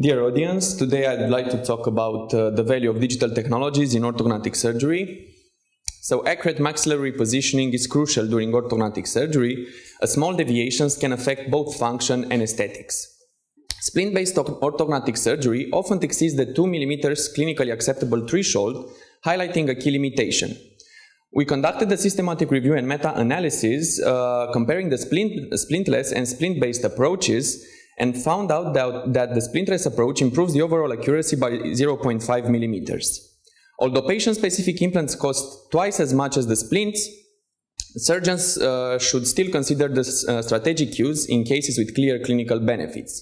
Dear audience, today I'd like to talk about the value of digital technologies in orthognathic surgery. So accurate maxillary positioning is crucial during orthognathic surgery, as small deviations can affect both function and aesthetics. Splint-based orthognathic surgery often exceeds the 2 mm clinically acceptable threshold, highlighting a key limitation. We conducted a systematic review and meta-analysis comparing the splintless and splint-based approaches and found out that the splintless approach improves the overall accuracy by 0.5 mm. Although patient-specific implants cost twice as much as the splints, surgeons should still consider the strategic use in cases with clear clinical benefits.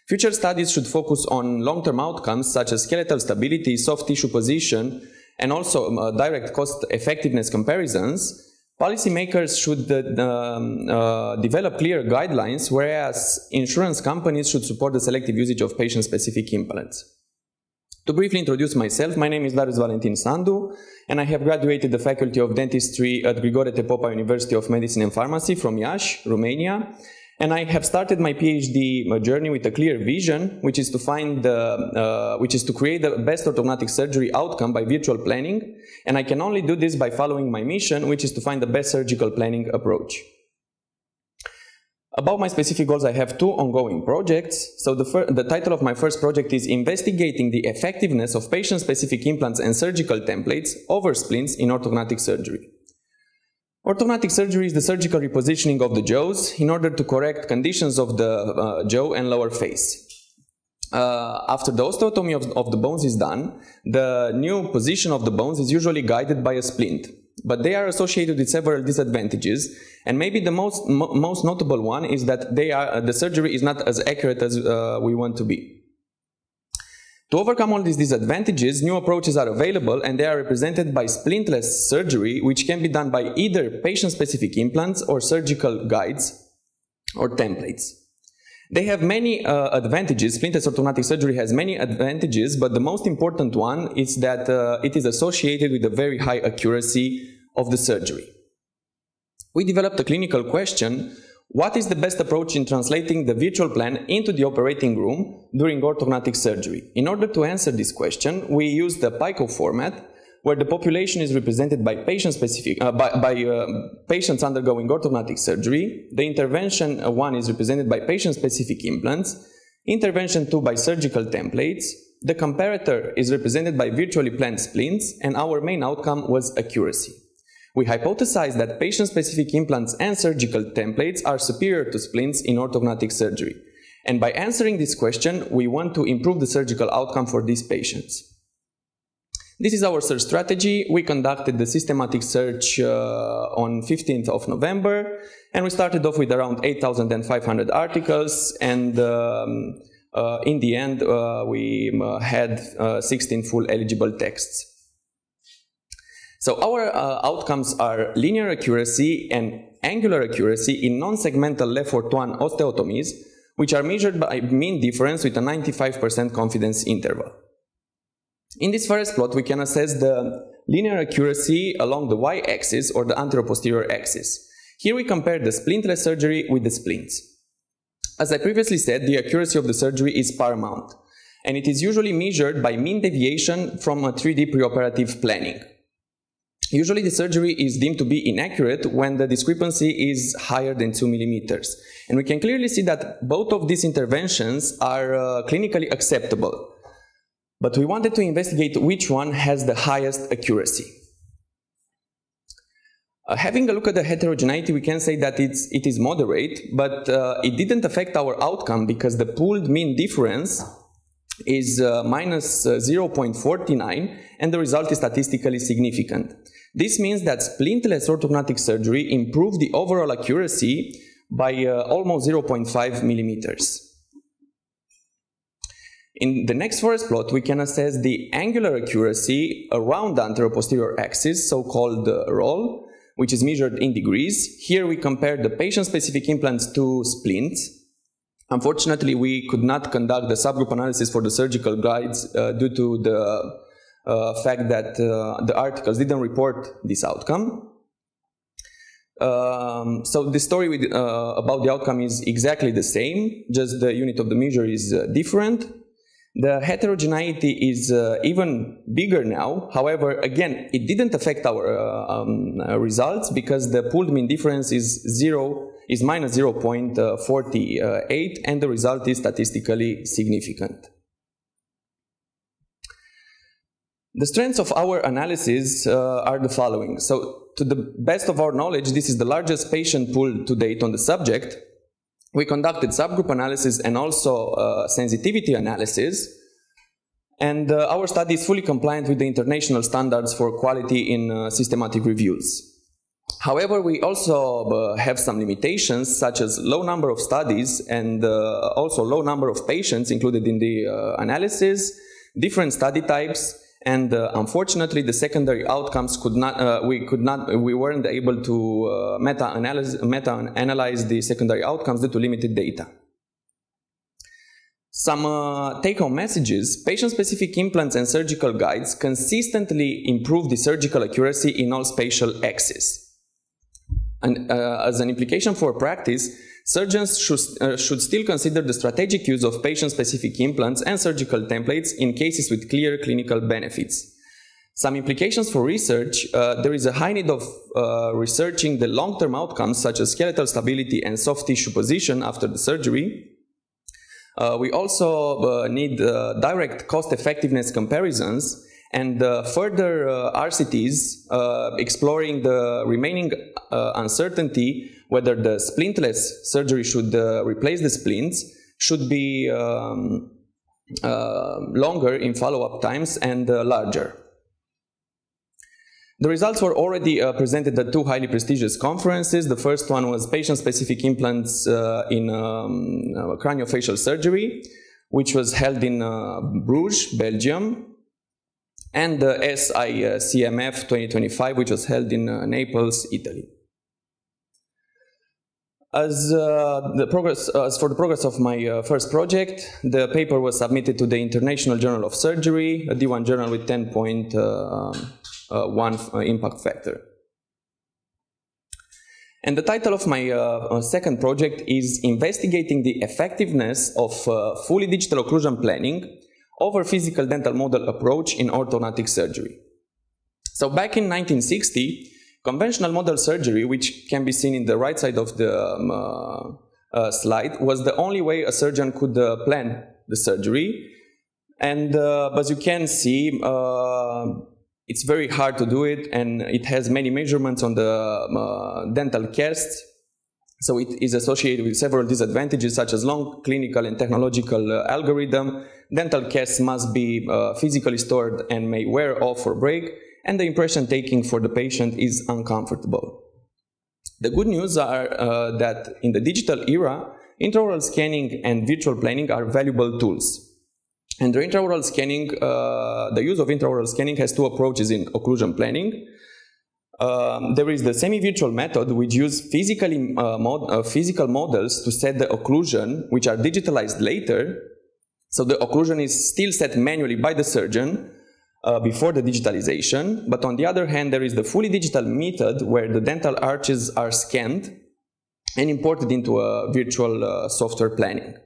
Future studies should focus on long-term outcomes such as skeletal stability, soft tissue position, and also direct cost-effectiveness comparisons. Policymakers should develop clear guidelines, whereas insurance companies should support the selective usage of patient-specific implants. To briefly introduce myself, my name is Darius-Valentin Sandu, and I have graduated the Faculty of Dentistry at Grigore Tepopa University of Medicine and Pharmacy from Iași, Romania. And I have started my PhD journey with a clear vision, which is to create the best orthognathic surgery outcome by virtual planning. And I can only do this by following my mission, which is to find the best surgical planning approach. About my specific goals, I have two ongoing projects. So the title of my first project is Investigating the Effectiveness of Patient-Specific Implants and Surgical Templates over Splints in Orthognathic Surgery. Orthognathic surgery is the surgical repositioning of the jaws in order to correct conditions of the jaw and lower face. After the osteotomy of the bones is done, the new position of the bones is usually guided by a splint, but they are associated with several disadvantages, and maybe the most notable one is that the surgery is not as accurate as we want to be. To overcome all these disadvantages, new approaches are available, and they are represented by splintless surgery, which can be done by either patient-specific implants or surgical guides or templates. They have many advantages. Splintless orthognathic surgery has many advantages, but the most important one is that it is associated with a very high accuracy of the surgery. We developed a clinical question: what is the best approach in translating the virtual plan into the operating room during orthognathic surgery? In order to answer this question, we used the PICO format, where the population is represented by patient-specific, patients undergoing orthognathic surgery. The intervention 1 is represented by patient-specific implants, intervention 2 by surgical templates, the comparator is represented by virtually planned splints, and our main outcome was accuracy. We hypothesized that patient-specific implants and surgical templates are superior to splints in orthognathic surgery. And by answering this question, we want to improve the surgical outcome for these patients. This is our search strategy. We conducted the systematic search on 15th of November, and we started off with around 8,500 articles, and in the end, we had 16 full eligible texts. So our outcomes are linear accuracy and angular accuracy in non-segmental Lefort-1 osteotomies, which are measured by mean difference with a 95% confidence interval. In this first plot, we can assess the linear accuracy along the y-axis or the anteroposterior axis. Here we compare the splintless surgery with the splints. As I previously said, the accuracy of the surgery is paramount, and it is usually measured by mean deviation from a 3D preoperative planning. Usually the surgery is deemed to be inaccurate when the discrepancy is higher than 2 mm. And we can clearly see that both of these interventions are clinically acceptable. But we wanted to investigate which one has the highest accuracy. Having a look at the heterogeneity, we can say that it is moderate, but it didn't affect our outcome because the pooled mean difference is minus 0.49, and the result is statistically significant. This means that splintless orthognathic surgery improved the overall accuracy by almost 0.5 millimeters. In the next forest plot, we can assess the angular accuracy around the anteroposterior axis, so-called roll, which is measured in degrees. Here we compare the patient-specific implants to splints. Unfortunately, we could not conduct the subgroup analysis for the surgical guides due to the fact that the articles didn't report this outcome. So the story about the outcome is exactly the same, just the unit of the measure is different. The heterogeneity is even bigger now. However, again, it didn't affect our results because the pooled mean difference is minus 0.48, and the result is statistically significant. The strengths of our analysis are the following. So, to the best of our knowledge, this is the largest patient pool to date on the subject. We conducted subgroup analysis and also sensitivity analysis. And our study is fully compliant with the international standards for quality in systematic reviews. However, we also have some limitations, such as low number of studies and also low number of patients included in the analysis, different study types, and unfortunately, the secondary outcomes we weren't able to meta-analyze the secondary outcomes due to limited data. Some take-home messages: patient-specific implants and surgical guides consistently improve the surgical accuracy in all spatial axes. And as an implication for practice, surgeons should still consider the strategic use of patient-specific implants and surgical templates in cases with clear clinical benefits. Some implications for research: there is a high need of researching the long-term outcomes such as skeletal stability and soft tissue position after the surgery. We also need direct cost-effectiveness comparisons and further RCTs exploring the remaining uncertainty whether the splintless surgery should replace the splints, should be longer in follow-up times and larger. The results were already presented at two highly prestigious conferences. The first one was patient-specific implants in craniofacial surgery, which was held in Bruges, Belgium, and the SICMF 2025, which was held in Naples, Italy. As for the progress of my first project, the paper was submitted to the International Journal of Surgery, a D1 journal with 10.1 impact factor. And the title of my second project is Investigating the Effectiveness of Fully Digital Occlusion Planning over Physical Dental Model Approach in Orthognathic Surgery. So back in 1960, conventional model surgery, which can be seen in the right side of the slide, was the only way a surgeon could plan the surgery. And as you can see, it's very hard to do it, and it has many measurements on the dental casts. So it is associated with several disadvantages, such as long clinical and technological algorithm. Dental casts must be physically stored and may wear off or break, and the impression taking for the patient is uncomfortable. The good news are that in the digital era, intraoral scanning and virtual planning are valuable tools. And the intraoral scanning, the use of intraoral scanning has two approaches in occlusion planning. There is the semi-virtual method, which uses physical models to set the occlusion, which are digitalized later. So the occlusion is still set manually by the surgeon before the digitalization. But on the other hand, there is the fully digital method where the dental arches are scanned and imported into a virtual software planning.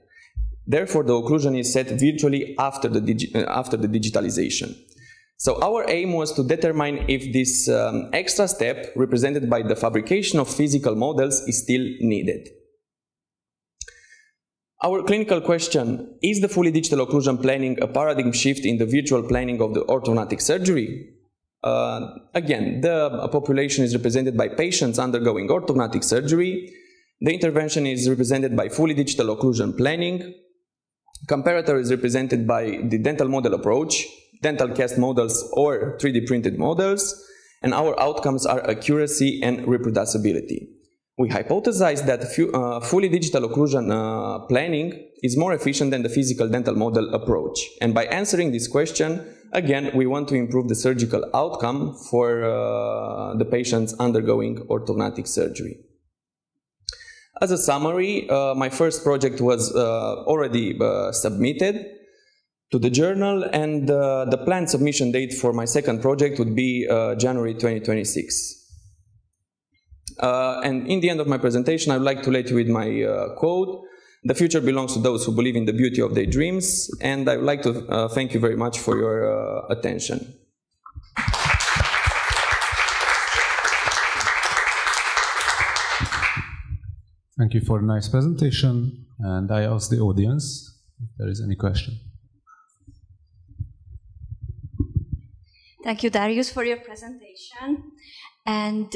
Therefore, the occlusion is set virtually after the digitalization. So our aim was to determine if this extra step, represented by the fabrication of physical models, is still needed. Our clinical question: is the fully digital occlusion planning a paradigm shift in the virtual planning of the orthognathic surgery? Again, the population is represented by patients undergoing orthognathic surgery. The intervention is represented by fully digital occlusion planning. Comparator is represented by the dental model approach, dental cast models or 3D printed models, and our outcomes are accuracy and reproducibility. We hypothesize that fully digital occlusion planning is more efficient than the physical dental model approach. And by answering this question, again, we want to improve the surgical outcome for the patients undergoing orthognathic surgery. As a summary, my first project was already submitted to the journal, and the planned submission date for my second project would be January 2026. And in the end of my presentation, I would like to leave you with my quote. The future belongs to those who believe in the beauty of their dreams, and I would like to thank you very much for your attention. Thank you for a nice presentation, and I ask the audience if there is any question. Thank you, Darius, for your presentation. And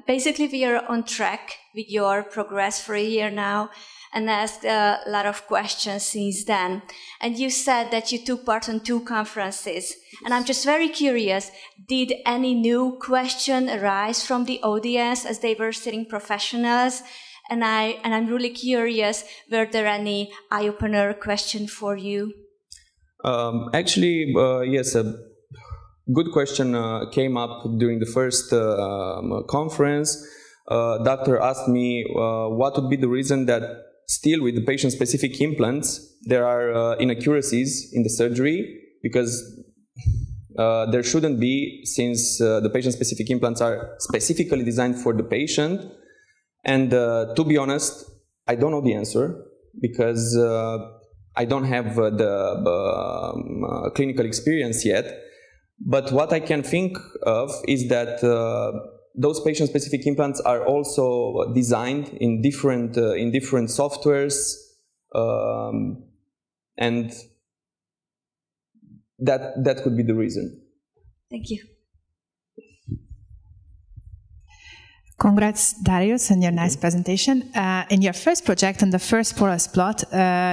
basically, we are on track with your progress for a year now, and asked a lot of questions since then. And you said that you took part on 2 conferences. And I'm just very curious, did any new question arise from the audience as they were sitting professionals? And I'm really curious, were there any eye-opener question for you? Actually, yes, a good question came up during the first conference. Doctor asked me what would be the reason that still with the patient-specific implants there are inaccuracies in the surgery, because there shouldn't be, since the patient-specific implants are specifically designed for the patient. And to be honest, I don't know the answer, because I don't have the clinical experience yet. But what I can think of is that those patient-specific implants are also designed in different softwares, and that could be the reason. Thank you. Congrats, Darius, on your nice presentation. In your first project, on the first porous plot,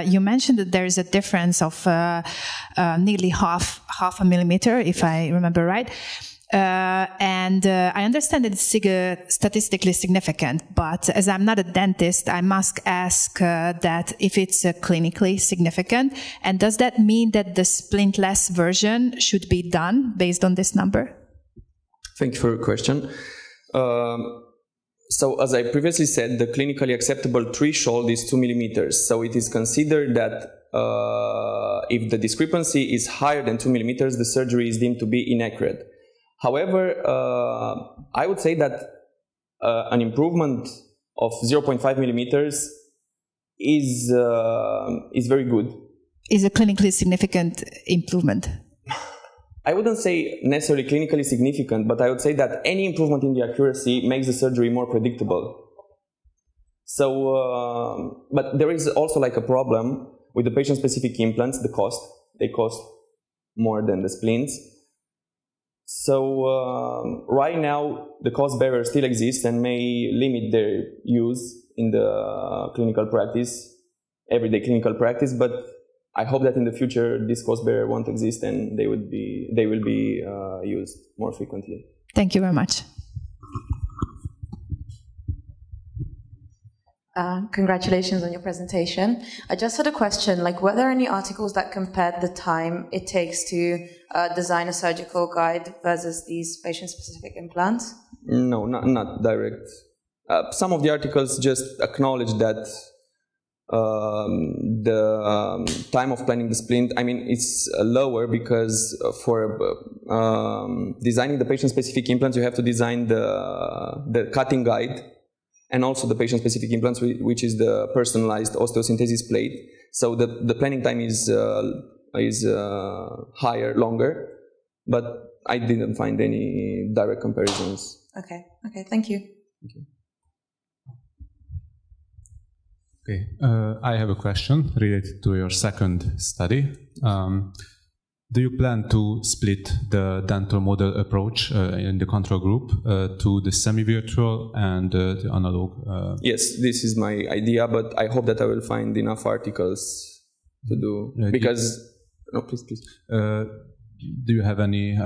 you mentioned that there is a difference of nearly half a millimeter, if I remember right. And I understand that it's statistically significant, but as I'm not a dentist, I must ask that if it's clinically significant, and does that mean that the splintless version should be done based on this number? Thank you for your question. So as I previously said, the clinically acceptable threshold is 2 millimeters. So it is considered that if the discrepancy is higher than 2 millimeters, the surgery is deemed to be inaccurate. However, I would say that an improvement of 0.5 millimeters is very good. Is a clinically significant improvement? I wouldn't say necessarily clinically significant, but I would say that any improvement in the accuracy makes the surgery more predictable. So, but there is also like a problem with the patient-specific implants, the cost. They cost more than the splints. So right now, the cost barrier still exists and may limit their use in the clinical practice, everyday clinical practice, but I hope that in the future this cost barrier won't exist and they will be used more frequently. Thank you very much. Congratulations on your presentation. I just had a question, like were there any articles that compared the time it takes to design a surgical guide versus these patient-specific implants? No, not direct. Some of the articles just acknowledge that the time of planning the splint, I mean, it's lower because for designing the patient-specific implants, you have to design the cutting guide and also the patient-specific implants, which is the personalized osteosynthesis plate. So the planning time is higher, longer, but I didn't find any direct comparisons. Okay, thank you. Thank you. Okay, I have a question related to your second study. Do you plan to split the dental model approach in the control group to the semi-virtual and the analog? Yes, this is my idea, but I hope that I will find enough articles to do, because... No, please. Do you have any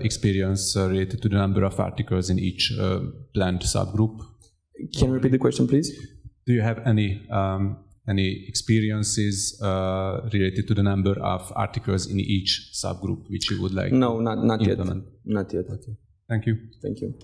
experience related to the number of articles in each planned subgroup? Can you repeat the question, please? Do you have any experiences related to the number of articles in each subgroup which you would like? No, not yet. Not yet. Okay. Thank you. Thank you.